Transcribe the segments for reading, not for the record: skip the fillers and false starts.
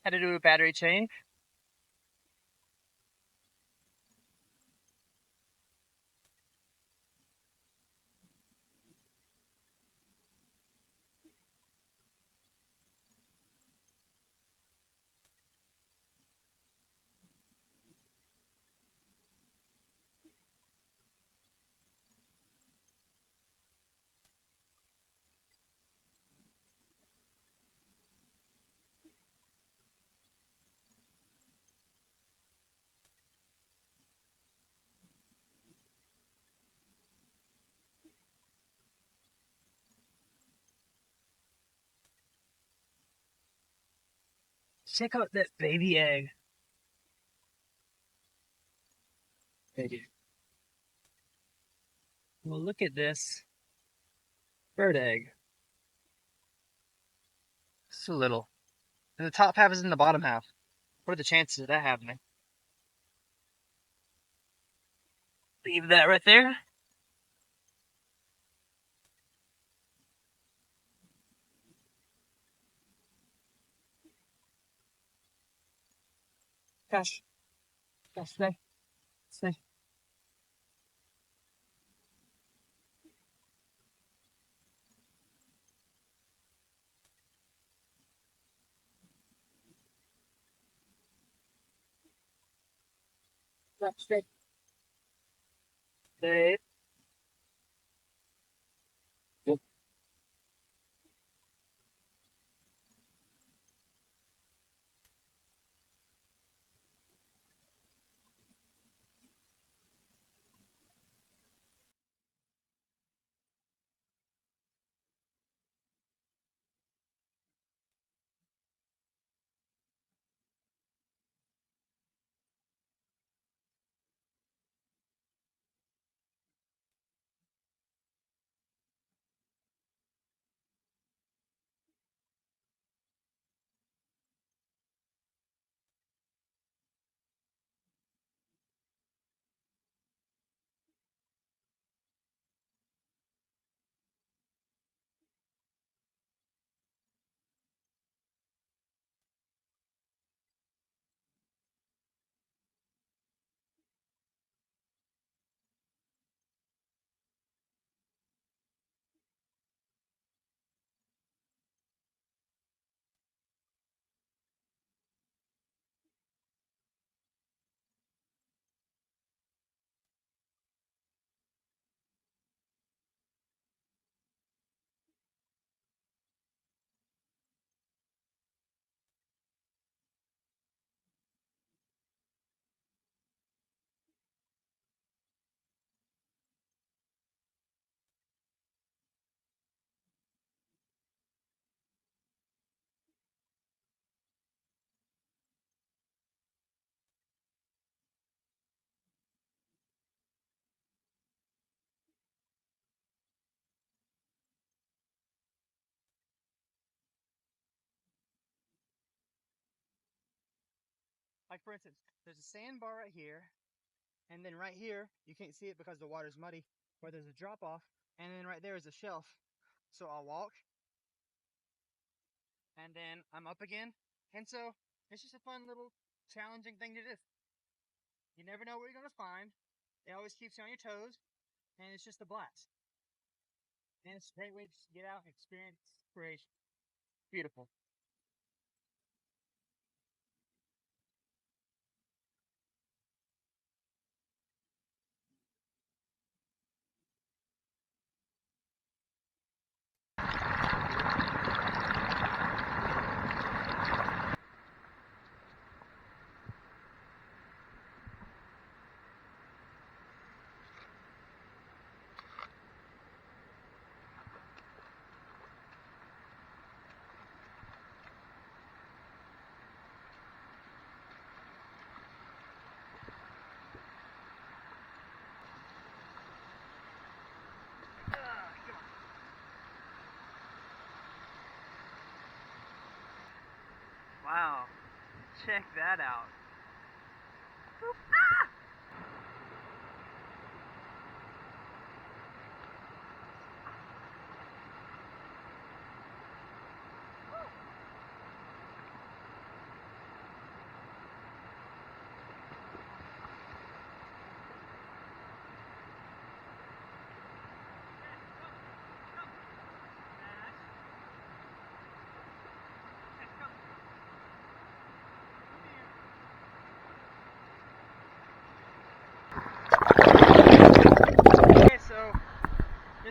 Had to do a battery change. Check out that baby egg. Thank you. Well, look at this bird egg. So little. And the top half is in the bottom half. What are the chances of that happening? Leave that right there. Gosh. Gosh, stay. Stay. Stay. Stay. Like for instance, there's a sandbar right here, and then right here, you can't see it because the water's muddy, where there's a drop off, and then right there is a shelf. So I'll walk, and then I'm up again. And so it's just a fun little challenging thing to do. You never know what you're gonna find. It always keeps you on your toes, and it's just a blast. And it's a great way to just get out and experience creation. Beautiful. Wow, check that out.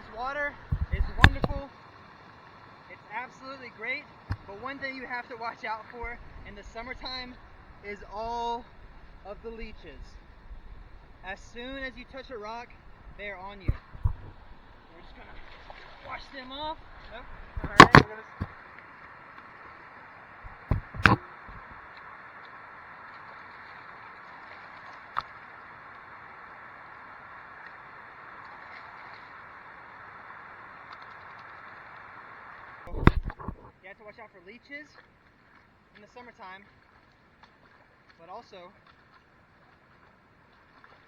This water is wonderful. It's absolutely great, but one thing you have to watch out for in the summertime is all of the leeches. As soon as you touch a rock, they are on you. We're just gonna wash them off. Nope. Alright, we're gonna... You have to watch out for leeches in the summertime, but also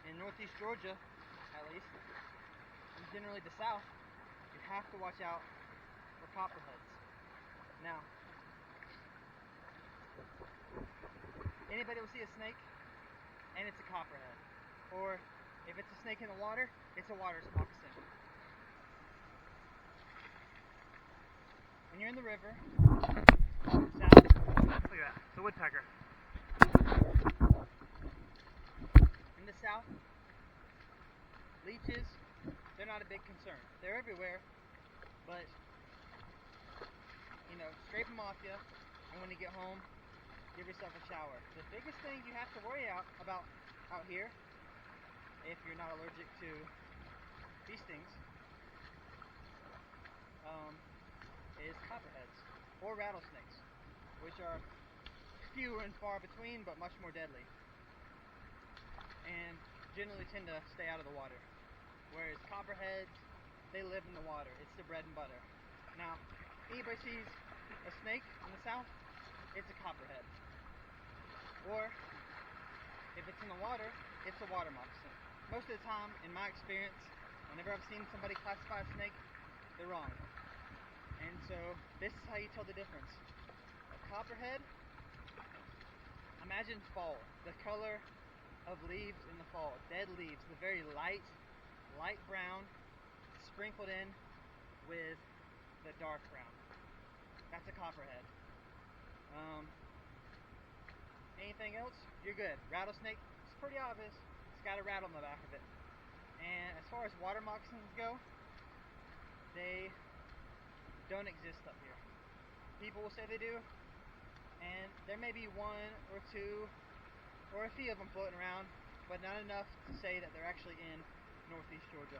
in northeast Georgia, at least, and generally the south, you have to watch out for copperheads. Now, anybody will see a snake and it's a copperhead, or if it's a snake in the water, it's a water moccasin. When you're in the river, south, look at that, it's a woodpecker. In the south, leeches, they're not a big concern. They're everywhere, but, you know, scrape them off you, and when you get home, give yourself a shower. The biggest thing you have to worry about out here, if you're not allergic to bee stings, is copperheads or rattlesnakes, which are fewer and far between but much more deadly, and generally tend to stay out of the water. Whereas copperheads, they live in the water. It's their bread and butter. Now, anybody sees a snake in the south, it's a copperhead. Or if it's in the water, it's a water moccasin. Most of the time, in my experience, whenever I've seen somebody classify a snake, they're wrong. And so this is how you tell the difference. A copperhead, imagine fall, the color of leaves in the fall, dead leaves, the very light brown, sprinkled in with the dark brown. That's a copperhead. Anything else, you're good. Rattlesnake, it's pretty obvious. It's got a rattle in the back of it. And as far as water moccasins go, they don't exist up here. People will say they do, and there may be one or two or a few of them floating around, but not enough to say that they're actually in northeast Georgia.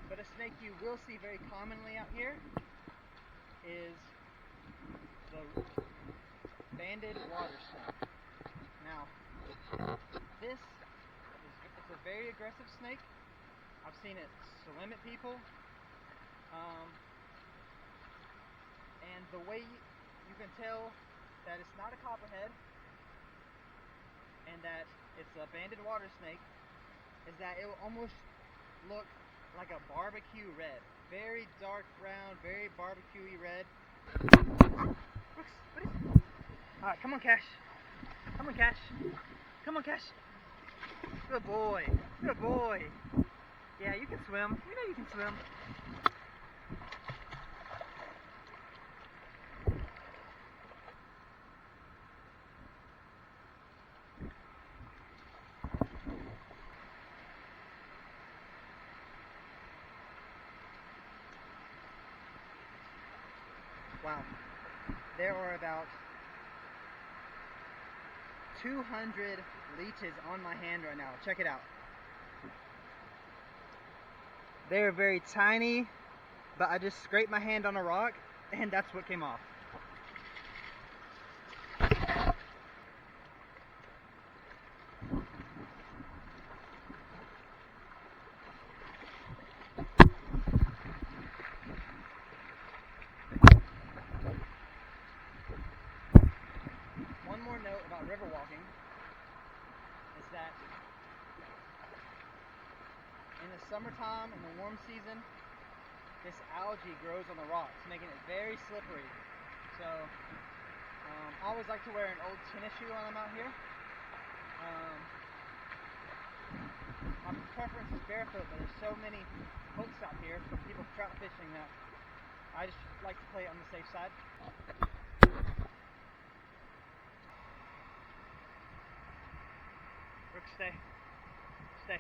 But a snake you will see very commonly out here is the banded water snake. Now, it's a very aggressive snake. I've seen it swim at people, and the way you can tell that it's not a copperhead and that it's a banded water snake is that it will almost look like a barbecue red. Very dark brown, very barbecue-y red. Brooks, what is it? Alright, come on, Cash. Come on, Cash. Come on, Cash. Good boy. Good boy. Yeah, you can swim. You know you can swim. Wow. There are about 200 leeches on my hand right now. Check it out. They're very tiny, but I just scraped my hand on a rock and that's what came off. One more note about river walking is that in the summertime, in the warm season, this algae grows on the rocks, making it very slippery. So, I always like to wear an old tennis shoe when I'm out here. My preference is barefoot, but there's so many hooks out here from people trout fishing that I just like to play it on the safe side. Brooks, stay. Stay.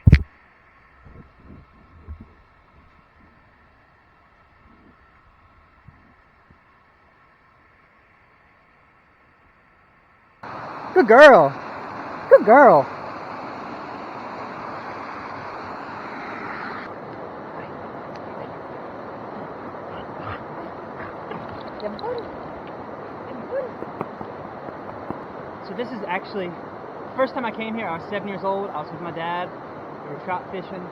Good girl. Good girl. So this is actually the first time I came here. I was 7 years old. I was with my dad. We were trout fishing.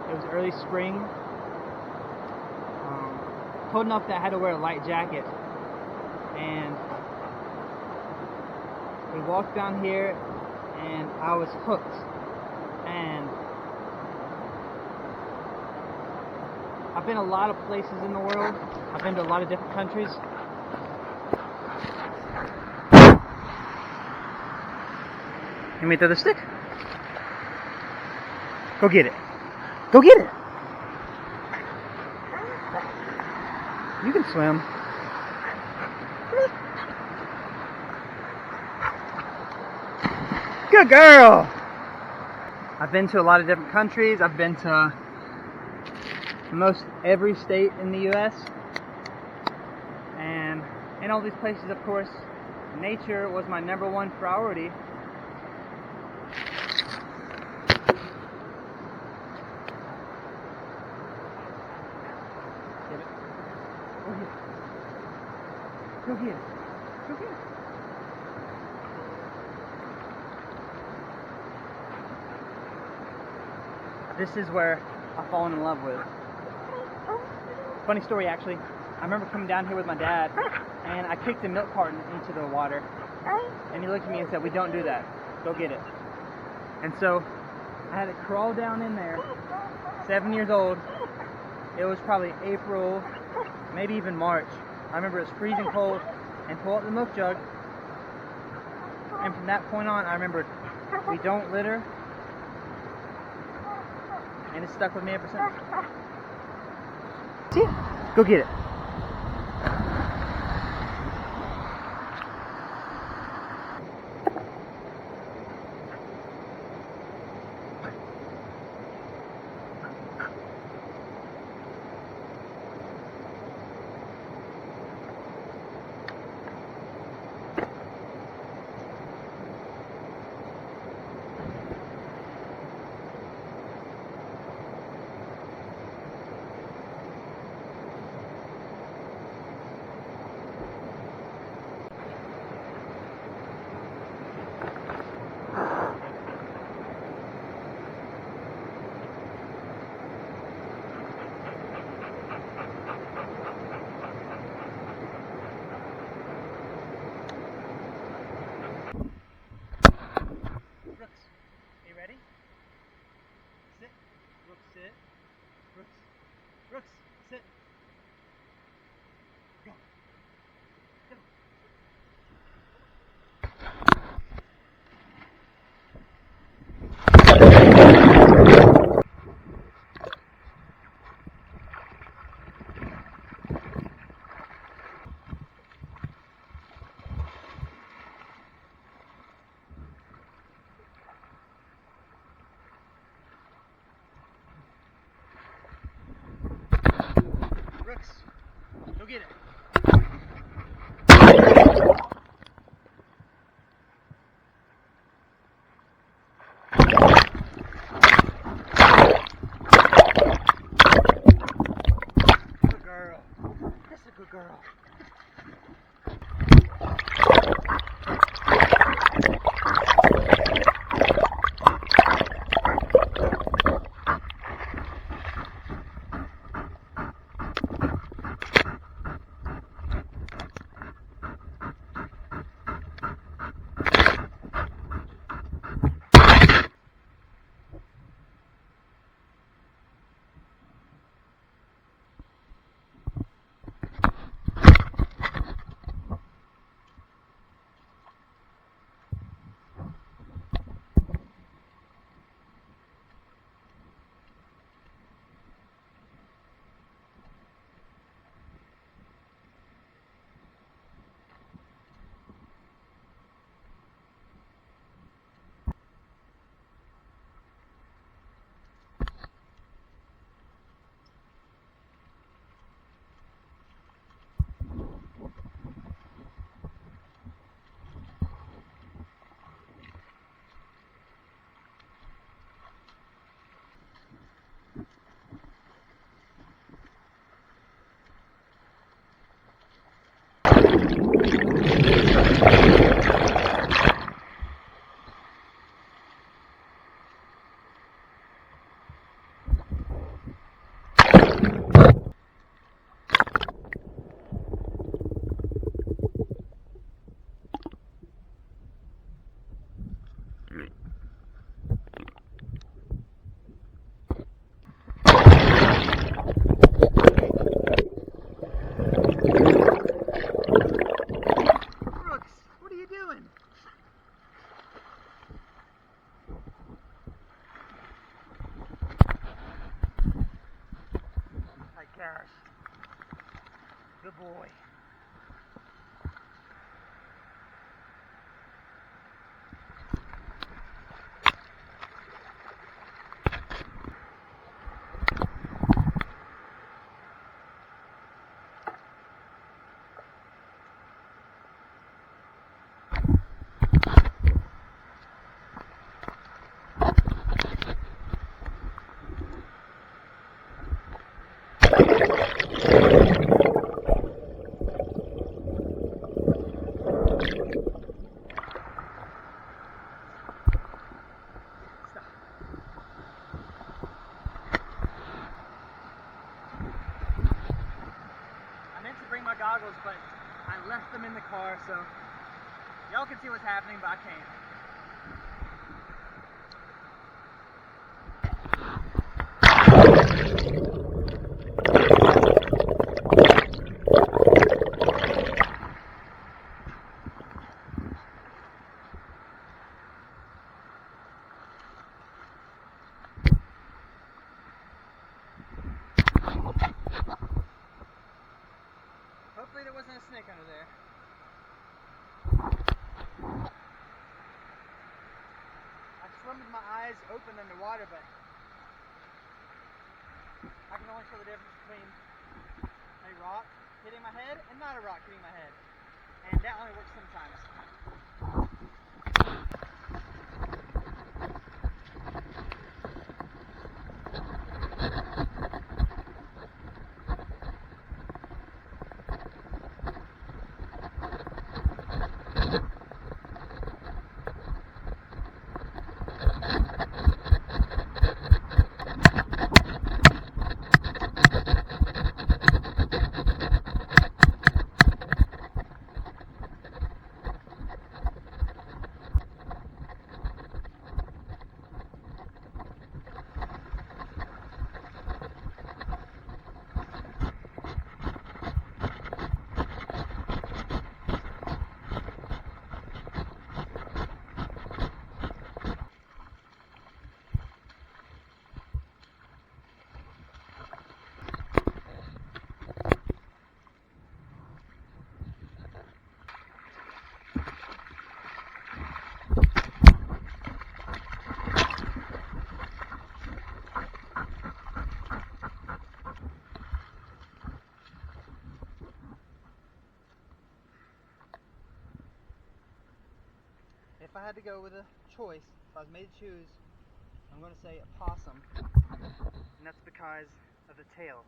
It was early spring. Cold enough that I had to wear a light jacket. And we walked down here and I was hooked. And I've been a lot of places in the world. I've been to a lot of different countries. You want me to throw the stick? Go get it. Go get it. You can swim. Good girl. I've been to a lot of different countries. I've been to most every state in the U.S. And in all these places, of course, nature was my #1 priority. Go get it. Go get it. This is where I've fallen in love with. Funny story, actually. I remember coming down here with my dad, and I kicked a milk carton into the water, and he looked at me and said, "We don't do that. Go get it." And so I had to crawl down in there, 7 years old. It was probably April, maybe even March. I remember it was freezing cold, and pull out the milk jug. And from that point on, I remembered we don't litter, and it stuck with me ever since. See? Go get it. Brooks, are you ready? Sit. Brooks, sit. Brooks. Brooks, sit. Go. Go. Brooks, go get it. Good girl. That's a good girl. The boy. Bring my goggles, but I left them in the car, so y'all can see what's happening, but I can't. Hopefully there wasn't a snake under there. I swim with my eyes open underwater, but I can only tell the difference between a rock hitting my head and not a rock hitting my head. And that only works sometimes. If I had to go with a choice, if I was made to choose, I'm going to say a possum, and that's because of the tail.